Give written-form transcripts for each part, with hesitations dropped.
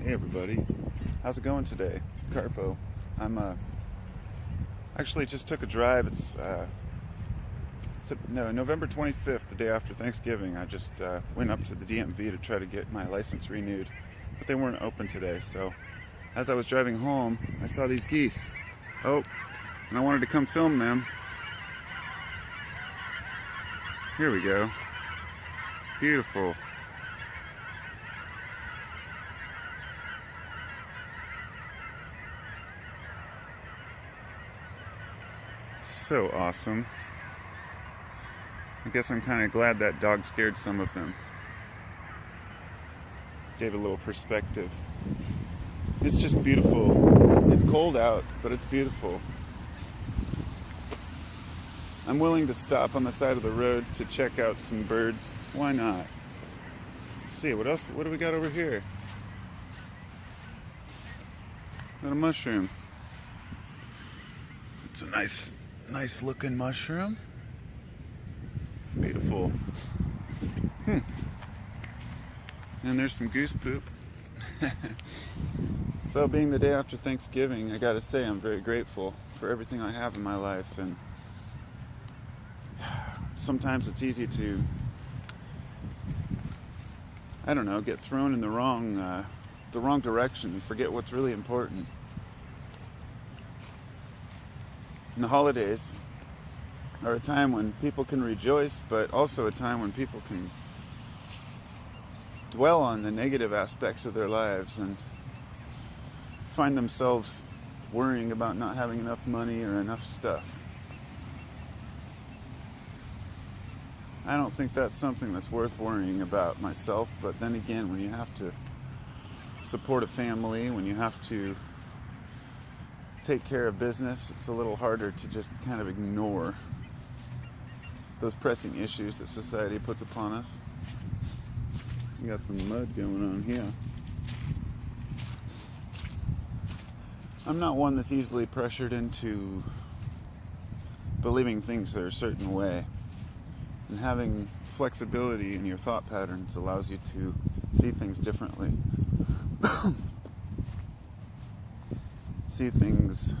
Hey everybody, how's it going today? Carpo. I'm actually just took a drive. It's November 25th, the day after Thanksgiving. I just went up to the DMV to try to get my license renewed, but they weren't open today. So as I was driving home, I saw these geese. Oh, and I wanted to come film them. Here we go. Beautiful. So awesome. I guess I'm kind of glad that dog scared some of them. Gave a little perspective. It's just beautiful. It's cold out, but it's beautiful. I'm willing to stop on the side of the road to check out some birds. Why not? Let's see, what else? What do we got over here? Got a mushroom. It's a nice looking mushroom. Beautiful. And there's some goose poop. So being the day after Thanksgiving, I gotta say I'm very grateful for everything I have in my life, and sometimes it's easy to, I don't know, get thrown in the wrong direction and forget what's really important. And the holidays are a time when people can rejoice, but also a time when people can dwell on the negative aspects of their lives and find themselves worrying about not having enough money or enough stuff. I don't think that's something that's worth worrying about myself, but then again, when you have to support a family, when you have to take care of business, it's a little harder to just kind of ignore those pressing issues that society puts upon us. We got some mud going on here. I'm not one that's easily pressured into believing things are a certain way. And having flexibility in your thought patterns allows you to see things differently. See things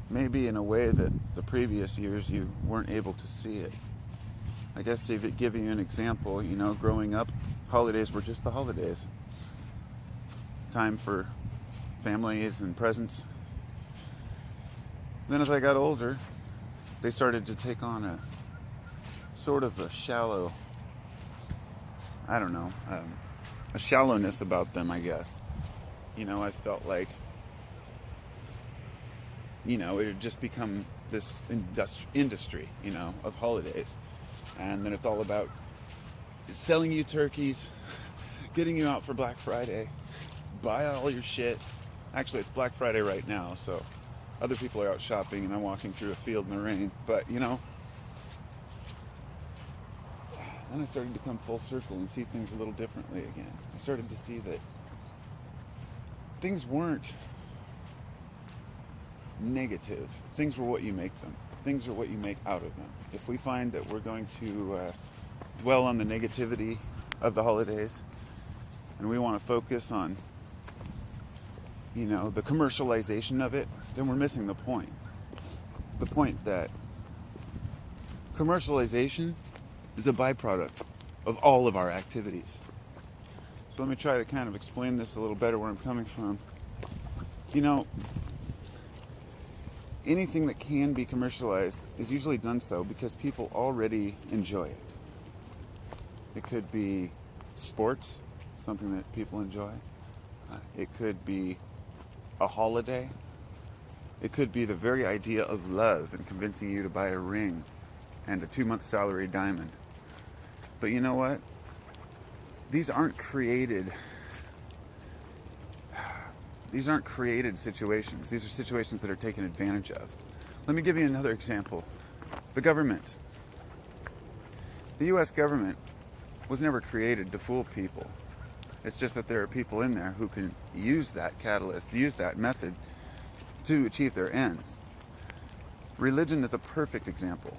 maybe in a way that the previous years you weren't able to see it. I guess to give you an example, growing up, holidays were just the holidays. Time for families and presents. Then as I got older, they started to take on a sort of a shallow, a shallowness about them, I guess. I felt like, it had just become this industry, of holidays. And then it's all about selling you turkeys, getting you out for Black Friday, buy all your shit. Actually, it's Black Friday right now, so other people are out shopping and I'm walking through a field in the rain. But, then I started to come full circle and see things a little differently again. I started to see that things weren't negative. Things were what you make them. Things are what you make out of them. If we find that we're going to dwell on the negativity of the holidays and we want to focus on, the commercialization of it, then we're missing the point. The point that commercialization is a byproduct of all of our activities. So let me try to kind of explain this a little better where I'm coming from. Anything that can be commercialized is usually done so because people already enjoy it. It could be sports, something that people enjoy. It could be a holiday. It could be the very idea of love and convincing you to buy a ring and a 2-month salary diamond. But you know what? These aren't created situations. These are situations that are taken advantage of. Let me give you another example. The government. The U.S. government was never created to fool people. It's just that there are people in there who can use that catalyst, use that method to achieve their ends. Religion is a perfect example.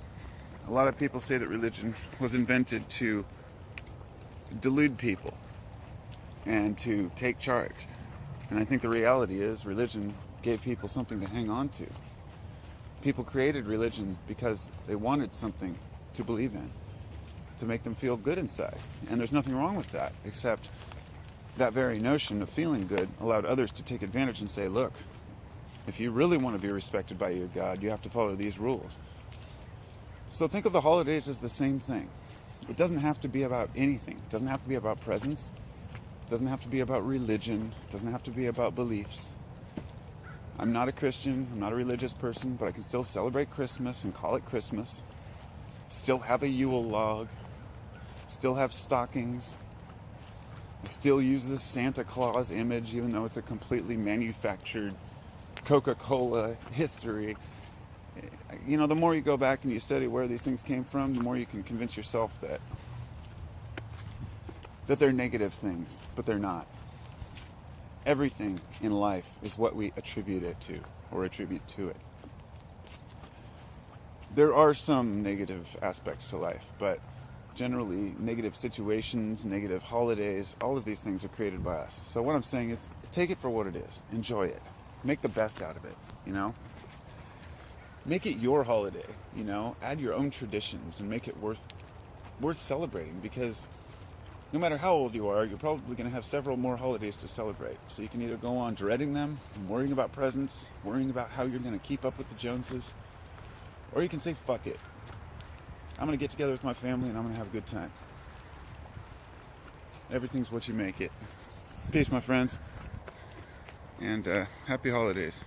A lot of people say that religion was invented to delude people. and to take charge. And I think the reality is religion gave people something to hang on to. People created religion because they wanted something to believe in, to make them feel good inside. And there's nothing wrong with that, except that very notion of feeling good allowed others to take advantage and say, look, if you really want to be respected by your God, you have to follow these rules. So think of the holidays as the same thing. It doesn't have to be about anything. It doesn't have to be about presents. It doesn't have to be about religion. It doesn't have to be about beliefs. I'm not a Christian. I'm not a religious person, but I can still celebrate Christmas and call it Christmas. Still have a Yule log. Still have stockings. Still use the Santa Claus image, even though it's a completely manufactured Coca-Cola history. You know, the more you go back and you study where these things came from, the more you can convince yourself that they're negative things, but they're not. Everything in life is what we attribute it to, or attribute to it. There are some negative aspects to life, but generally negative situations, negative holidays, all of these things are created by us. So what I'm saying is, take it for what it is. Enjoy it. Make the best out of it, you know? Make it your holiday, you know? Add your own traditions and make it worth celebrating, because no matter how old you are, you're probably going to have several more holidays to celebrate. So you can either go on dreading them, worrying about presents, worrying about how you're going to keep up with the Joneses, or you can say, fuck it. I'm going to get together with my family and I'm going to have a good time. Everything's what you make it. Peace, my friends. And happy holidays.